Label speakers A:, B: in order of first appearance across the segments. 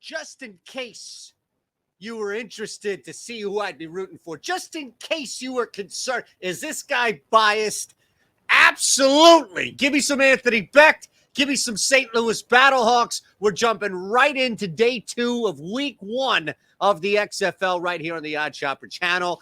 A: just in case you were interested to see who I'd be rooting for, just in case you were concerned, is this guy biased? Absolutely. Give me some Anthony Becht. Give me some St. Louis Battlehawks. We're jumping right into day 2 of week 1 of the XFL right here on the Odd Shopper channel.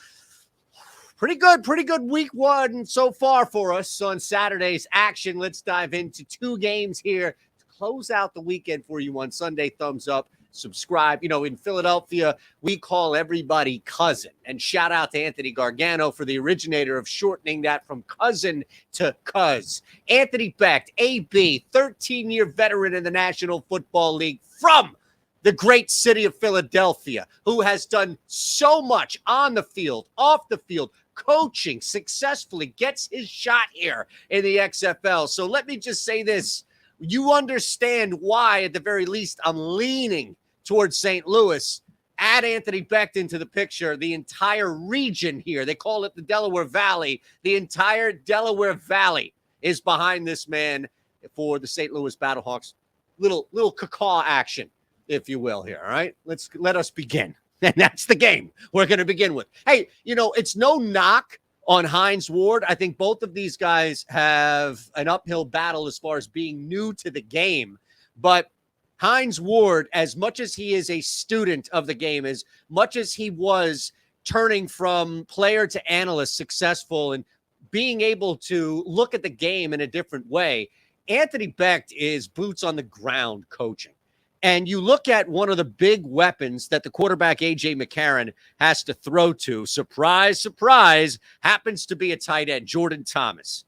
A: Pretty good week 1 so far for us on Saturday's action. Let's dive into 2 games here to close out the weekend for you on Sunday. Thumbs up, subscribe. You know, in Philadelphia, we call everybody cousin. And shout out to Anthony Gargano for the originator of shortening that from cousin to cuz. Anthony Becht, AB, 13-year veteran in the National Football League from the great city of Philadelphia, who has done so much on the field, off the field, coaching successfully, gets his shot here in the XFL. So let me just say this. You understand why, at the very least, I'm leaning towards St. Louis. Add Anthony Becht into the picture. The entire region here, they call it the Delaware Valley. The entire Delaware Valley is behind this man for the St. Louis Battlehawks. Little cacaw action, if you will, here. All right, let us begin. And that's the game we're going to begin with. Hey, you know, it's no knock on Hines Ward. I think both of these guys have an uphill battle as far as being new to the game. But Hines Ward, as much as he is a student of the game, as much as he was turning from player to analyst successful and being able to look at the game in a different way, Anthony Becht is boots on the ground coaching. And you look at one of the big weapons that the quarterback, A.J. McCarron, has to throw to, surprise, surprise, happens to be a tight end, Jordan Thomas.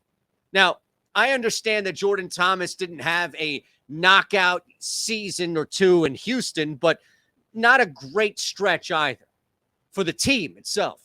A: Now, I understand that Jordan Thomas didn't have a knockout season or 2 in Houston, but not a great stretch either for the team itself.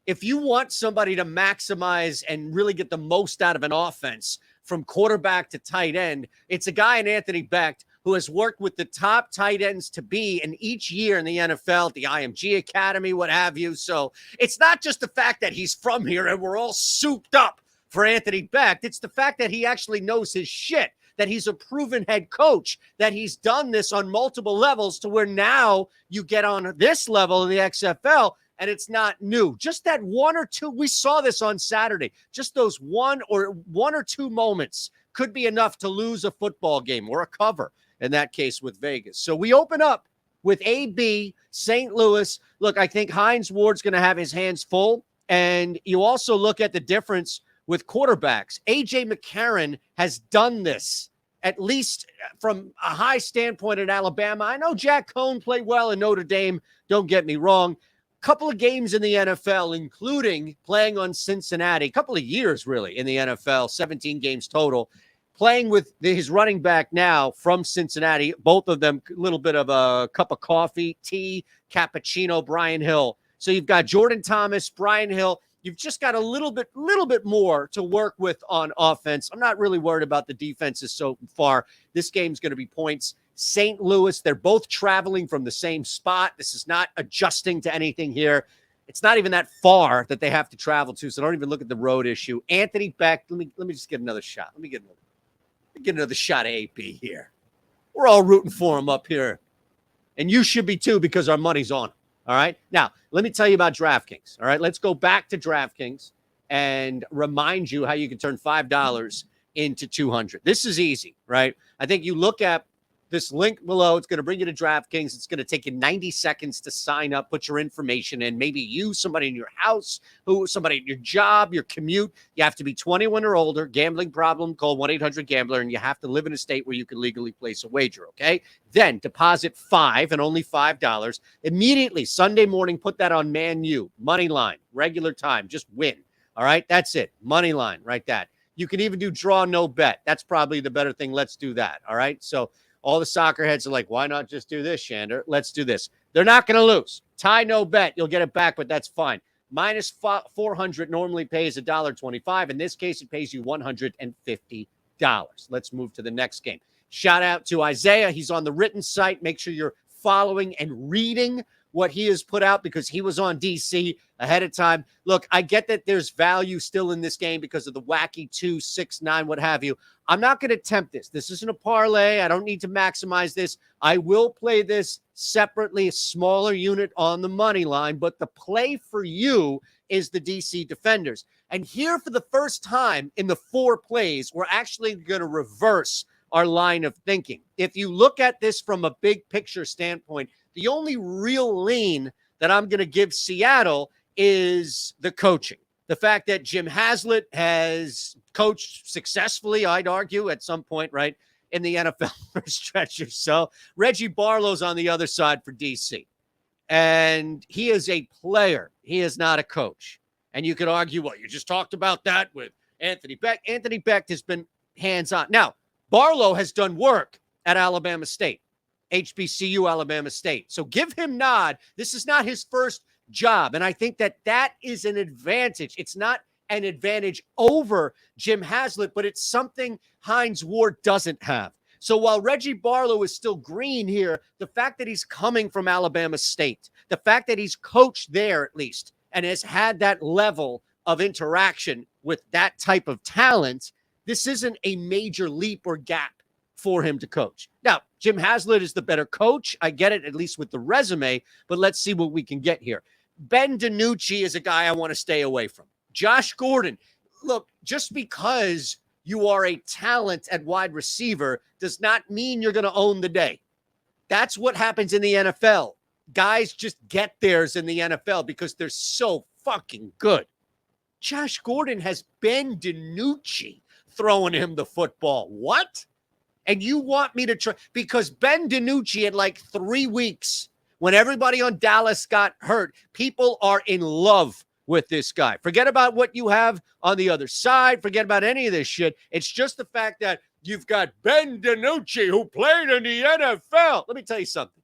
A: If you want somebody to maximize and really get the most out of an offense from quarterback to tight end, it's a guy in Anthony Becht who has worked with the top tight ends to be in each year in the NFL, the IMG Academy, what have you. So it's not just the fact that he's from here and we're all souped up for Anthony Becht. It's the fact that he actually knows his shit, that he's a proven head coach, that he's done this on multiple levels to where now you get on this level in the XFL and it's not new. Just that 1 or 2, we saw this on Saturday, just those one or two moments could be enough to lose a football game or a cover. In that case with Vegas. So we open up with AB, St. Louis. Look, I think Hines Ward's going to have his hands full. And you also look at the difference with quarterbacks. A.J. McCarron has done this, at least from a high standpoint at Alabama. I know Jack Cohn played well in Notre Dame. Don't get me wrong. Couple of games in the NFL, including playing on Cincinnati. Couple of years, really, in the NFL, 17 games total. Playing with his running back now from Cincinnati, both of them a little bit of a cup of coffee, tea, cappuccino, Brian Hill. So you've got Jordan Thomas, Brian Hill. You've just got a little bit more to work with on offense. I'm not really worried about the defenses so far. This game's going to be points. St. Louis, they're both traveling from the same spot. This is not adjusting to anything here. It's not even that far that they have to travel to, so don't even look at the road issue. Anthony Becht, let me just get another shot. Let me get another shot at AP here. We're all rooting for him up here. And you should be too, because our money's on him. All right. Now, let me tell you about DraftKings. All right. Let's go back to DraftKings and remind you how you can turn $5 into $200. This is easy, right? I think you look at this link below. It's going to bring you to DraftKings. It's going to take you 90 seconds to sign up, put your information in. Maybe you, somebody in your house, somebody at your job, your commute. You have to be 21 or older. Gambling problem, call 1-800-GAMBLER, and you have to live in a state where you can legally place a wager, okay? Then deposit $5 and only $5. Immediately, Sunday morning, put that on Man U, money line, regular time, just win. All right? That's it. Money line, right? That. You can even do draw, no bet. That's probably the better thing. Let's do that, all right? So all the soccer heads are like, why not just do this, Shander? Let's do this. They're not going to lose. Tie, no bet. You'll get it back, but that's fine. Minus 400 normally pays $1.25. In this case, it pays you $150. Let's move to the next game. Shout out to Isaiah. He's on the written site. Make sure you're following and reading what he has put out because he was on DC ahead of time. Look, I get that there's value still in this game because of the wacky 2, 6, 9, what have you. I'm not going to tempt this. This isn't a parlay. I don't need to maximize this. I will play this separately, a smaller unit on the money line, but the play for you is the DC Defenders. And here for the first time in the 4 plays, we're actually going to reverse our line of thinking. If you look at this from a big picture standpoint, the only real lean that I'm going to give Seattle is the coaching. The fact that Jim Haslett has coached successfully, I'd argue, at some point, right, in the NFL for a stretch or so. Reggie Barlow's on the other side for DC. And he is a player. He is not a coach. And you could argue, well, you just talked about that with Anthony Beck. Anthony Beck has been hands-on. Now, Barlow has done work at Alabama State, HBCU Alabama State. So give him nod. This is not his first job. And I think that that is an advantage. It's not an advantage over Jim Haslett, but it's something Hines Ward doesn't have. So while Reggie Barlow is still green here, the fact that he's coming from Alabama State, the fact that he's coached there at least and has had that level of interaction with that type of talent, this isn't a major leap or gap for him to coach. Now, Jim Haslett is the better coach. I get it, at least with the resume, but let's see what we can get here. Ben DiNucci is a guy I want to stay away from. Josh Gordon, look, just because you are a talent at wide receiver does not mean you're going to own the day. That's what happens in the NFL. Guys just get theirs in the NFL because they're so fucking good. Josh Gordon has Ben DiNucci throwing him the football. What? And you want me to try? Because Ben DiNucci had like 3 weeks when everybody on Dallas got hurt. People are in love with this guy. Forget about what you have on the other side. Forget about any of this shit. It's just the fact that you've got Ben DiNucci who played in the NFL. Let me tell you something.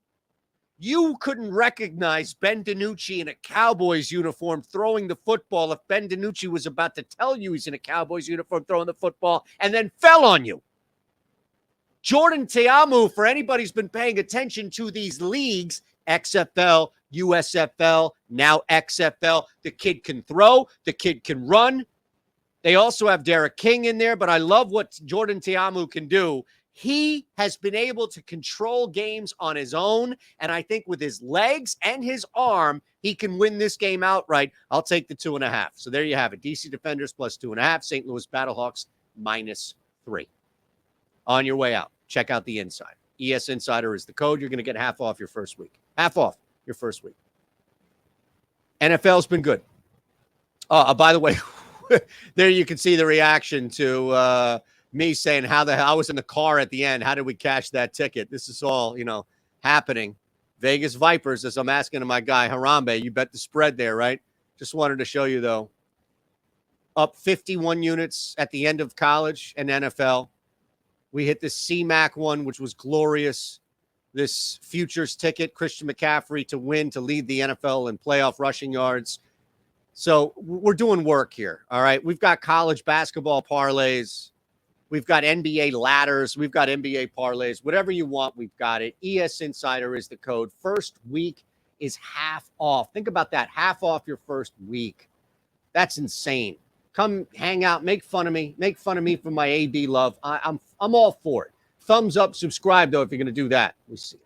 A: You couldn't recognize Ben DiNucci in a Cowboys uniform throwing the football if Ben DiNucci was about to tell you he's in a Cowboys uniform throwing the football and then fell on you. Jordan Teamu, for anybody who's been paying attention to these leagues, XFL, USFL, now XFL, the kid can throw, the kid can run. They also have Derek King in there, but I love what Jordan Teamu can do. He has been able to control games on his own, and I think with his legs and his arm, he can win this game outright. I'll take the 2.5. So there you have it. DC Defenders plus 2.5, St. Louis Battlehawks -3. On your way out, check out the Insider. ES Insider is the code. You're going to get half off your first week. Half off your first week. NFL's been good. By the way, there you can see the reaction to me saying how the hell I was in the car at the end. How did we cash that ticket? This is all, happening. Vegas Vipers, as I'm asking to my guy, Harambe, you bet the spread there, right? Just wanted to show you, though. Up 51 units at the end of college and NFL. We hit the CMAC one, which was glorious. This futures ticket, Christian McCaffrey to win, to lead the NFL in playoff rushing yards. So we're doing work here, all right? We've got college basketball parlays. We've got NBA ladders. We've got NBA parlays. Whatever you want, we've got it. ES Insider is the code. First week is half off. Think about that. Half off your first week. That's insane. Come hang out. Make fun of me. Make fun of me for my AD love. I'm all for it. Thumbs up. Subscribe, though, if you're going to do that. We'll see you.